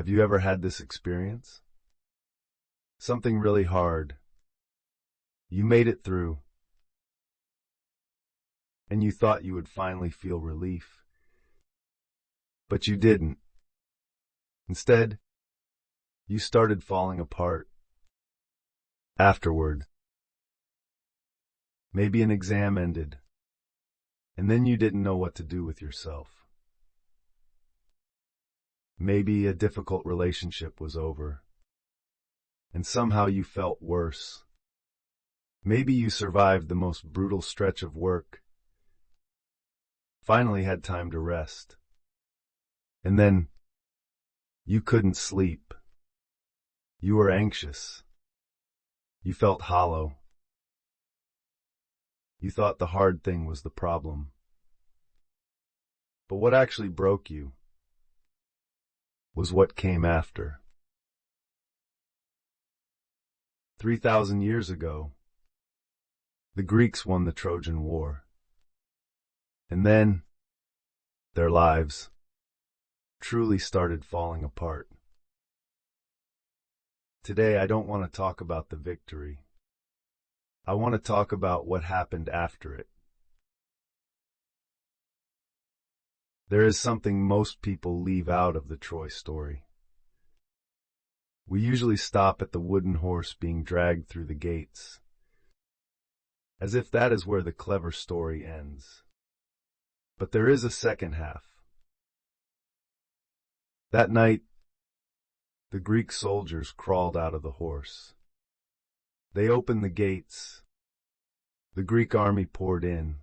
Have you ever had this experience? Something really hard. You made it through, and you thought you would finally feel relief. But you didn't. Instead, you started falling apart. Afterward, maybe an exam ended, and then you didn't know what to do with yourself. Maybe a difficult relationship was over, and somehow you felt worse. Maybe you survived the most brutal stretch of work, finally had time to rest, and then you couldn't sleep. You were anxious. You felt hollow. You thought the hard thing was the problem. But what actually broke you was what came after. 3,000 years ago, the Greeks won the Trojan War. And then, their lives truly started falling apart. Today, I don't want to talk about the victory. I want to talk about what happened after it. There is something most people leave out of the Troy story. We usually stop at the wooden horse being dragged through the gates, as if that is where the clever story ends. But there is a second half. That night, the Greek soldiers crawled out of the horse. They opened the gates. The Greek army poured in.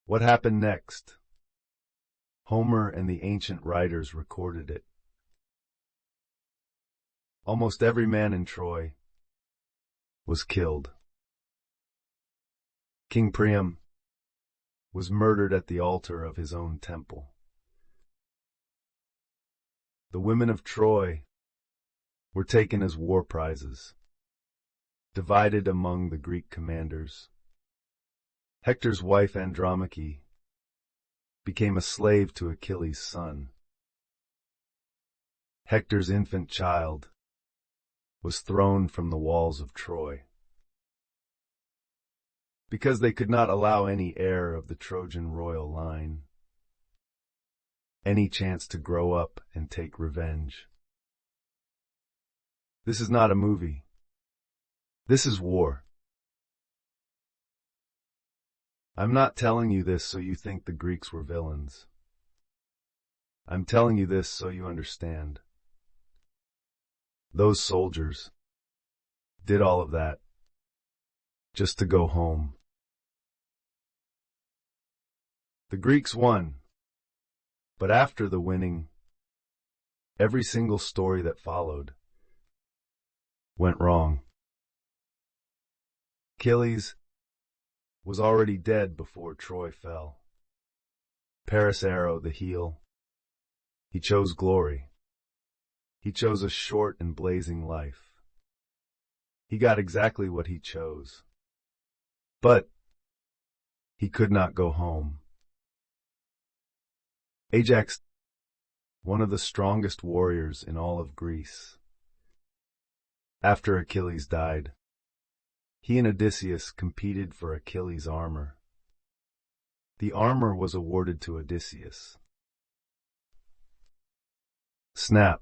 What happened next? Homer and the ancient writers recorded it. Almost every man in Troy was killed. King Priam was murdered at the altar of his own temple. The women of Troy were taken as war prizes, divided among the Greek commanders. Hector's wife Andromache became a slave to Achilles' son. Hector's infant child was thrown from the walls of Troy. Because they could not allow any heir of the Trojan royal line any chance to grow up and take revenge. This is not a movie. This is war. I'm not telling you this so you think the Greeks were villains. I'm telling you this so you understand. Those soldiers did all of that just to go home. The Greeks won, but after the winning, every single story that followed went wrong. Achilles was already dead before Troy fell. Paris' arrow, the heel, he chose glory. He chose a short and blazing life. He got exactly what he chose. But he could not go home. Ajax, one of the strongest warriors in all of Greece. After Achilles died, he and Odysseus competed for Achilles' armor. The armor was awarded to Odysseus. Snap!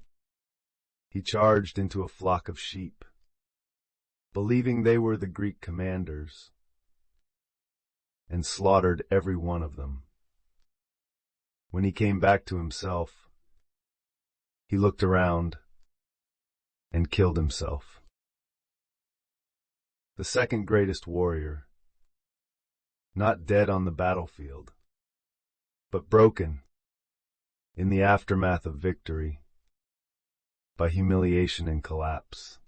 He charged into a flock of sheep, believing they were the Greek commanders, and slaughtered every one of them. When he came back to himself, he looked around and killed himself. The second greatest warrior, not dead on the battlefield, but broken in the aftermath of victory by humiliation and collapse.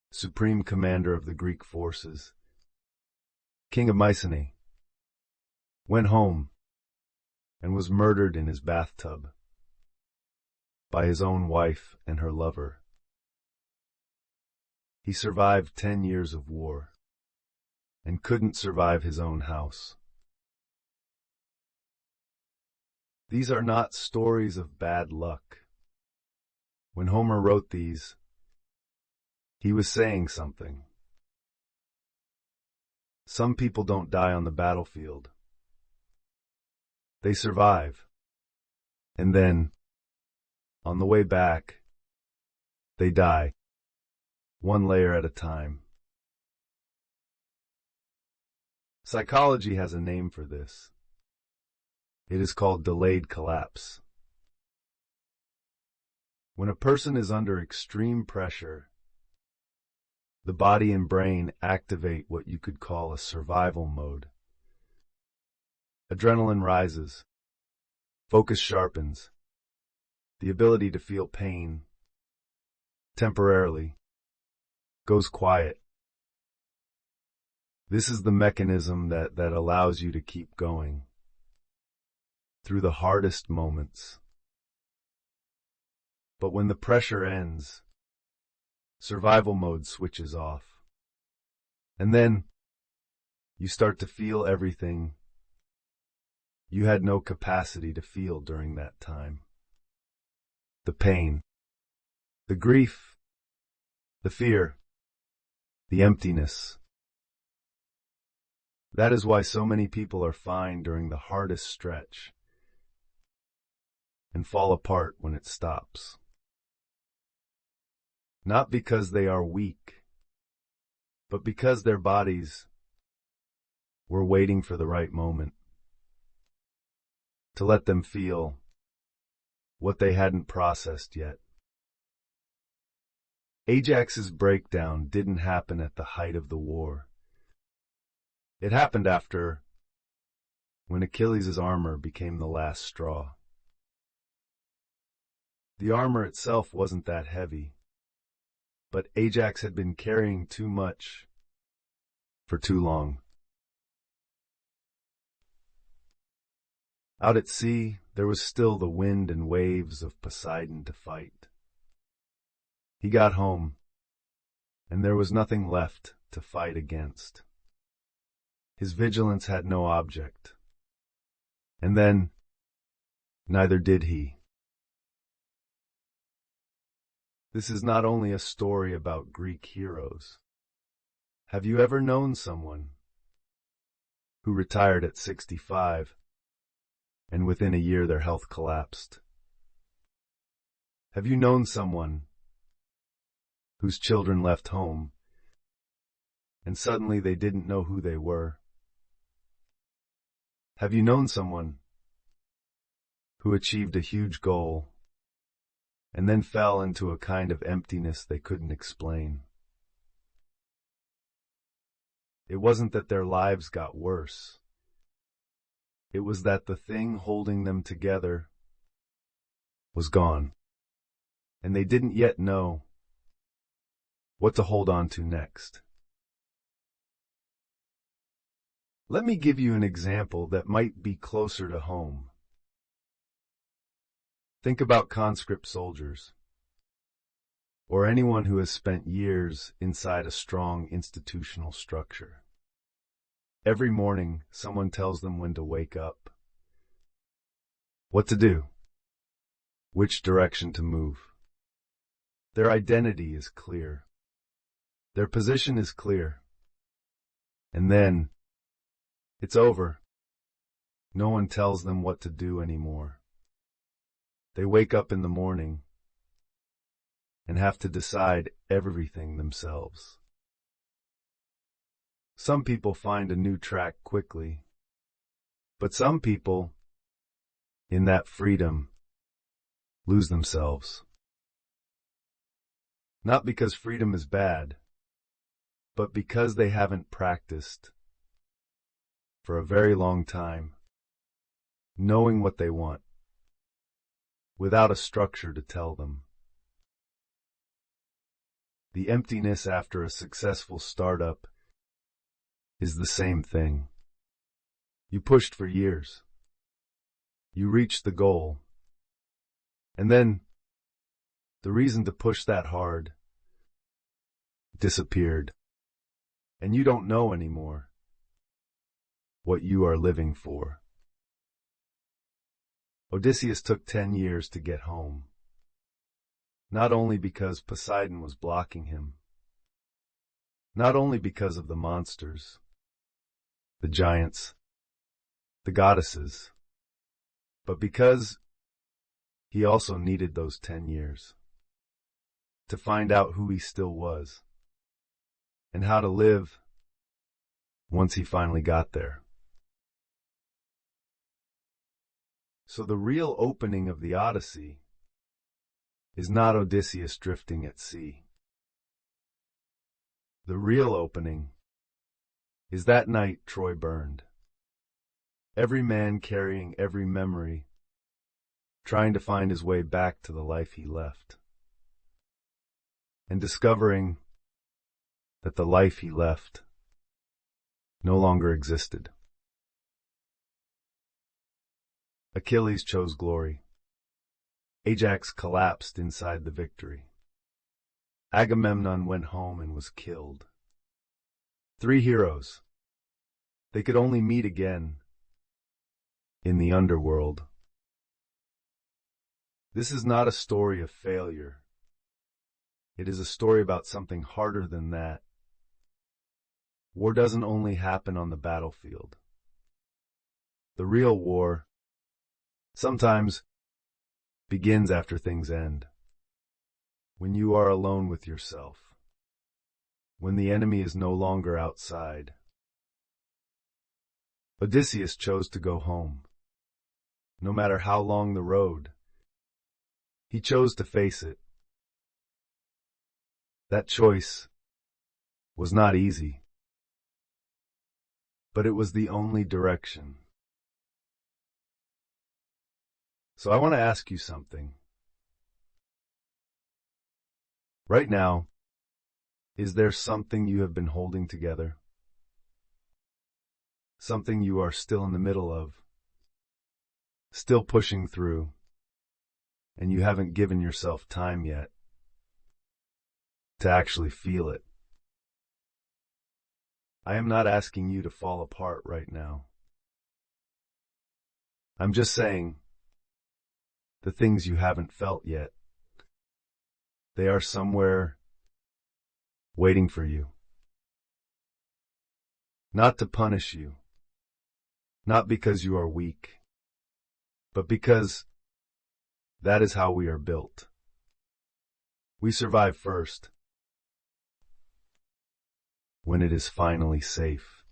Supreme commander of the Greek forces, king of Mycenae, went home and was murdered in his bathtub by his own wife and her lover. He survived 10 years of war and couldn't survive his own house. These are not stories of bad luck. When Homer wrote these, he was saying something. Some people don't die on the battlefield. They survive. And then, on the way back, they die, one layer at a time. Psychology has a name for this. It is called delayed collapse. When a person is under extreme pressure, the body and brain activate what you could call a survival mode. Adrenaline rises, focus sharpens, the ability to feel pain, temporarily, goes quiet. This is the mechanism that allows you to keep going through the hardest moments. But when the pressure ends, survival mode switches off. And then you start to feel everything you had no capacity to feel during that time. The pain, the grief, the fear, the emptiness. That is why so many people are fine during the hardest stretch and fall apart when it stops. Not because they are weak, but because their bodies were waiting for the right moment to let them feel what they hadn't processed yet. Ajax's breakdown didn't happen at the height of the war. It happened after, when Achilles' armor became the last straw. The armor itself wasn't that heavy, but Ajax had been carrying too much for too long. Out at sea, there was still the wind and waves of Poseidon to fight. He got home, and there was nothing left to fight against. His vigilance had no object. And then, neither did he. This is not only a story about Greek heroes. Have you ever known someone who retired at 65 and within a year their health collapsed? Have you known someone whose children left home and suddenly they didn't know who they were? Have you known someone who achieved a huge goal and then fell into a kind of emptiness they couldn't explain? It wasn't that their lives got worse. It was that the thing holding them together was gone, and they didn't yet know what to hold on to next. Let me give you an example that might be closer to home. Think about conscript soldiers, or anyone who has spent years inside a strong institutional structure. Every morning, someone tells them when to wake up, what to do, which direction to move. Their identity is clear. Their position is clear. And then, it's over. No one tells them what to do anymore. They wake up in the morning and have to decide everything themselves. Some people find a new track quickly, but some people, in that freedom, lose themselves. Not because freedom is bad, but because they haven't practiced for a very long time, knowing what they want, without a structure to tell them. The emptiness after a successful startup is the same thing. You pushed for years. You reached the goal. And then, the reason to push that hard disappeared. And you don't know anymore what you are living for. Odysseus took 10 years to get home, not only because Poseidon was blocking him, not only because of the monsters, the giants, the goddesses, but because he also needed those 10 years to find out who he still was and how to live once he finally got there. So the real opening of the Odyssey is not Odysseus drifting at sea. The real opening is that night Troy burned. Every man carrying every memory, trying to find his way back to the life he left, and discovering that the life he left no longer existed. Achilles chose glory. Ajax collapsed inside the victory. Agamemnon went home and was killed. 3 heroes. They could only meet again in the underworld. This is not a story of failure. It is a story about something harder than that. War doesn't only happen on the battlefield. The real war sometimes begins after things end. When you are alone with yourself. When the enemy is no longer outside. Odysseus chose to go home. No matter how long the road, he chose to face it. That choice was not easy, but it was the only direction. So I want to ask you something. Right now, is there something you have been holding together? Something you are still in the middle of, still pushing through, and you haven't given yourself time yet to actually feel it? I am not asking you to fall apart right now. I'm just saying, the things you haven't felt yet, they are somewhere waiting for you. Not to punish you, not because you are weak, but because that is how we are built. We survive first, when it is finally safe.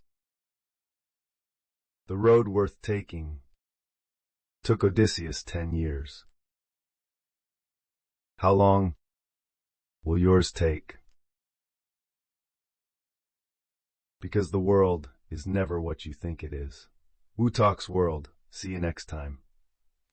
The road worth taking took Odysseus 10 years. How long will yours take? Because the world is never what you think it is. Wu Talks World. See you next time.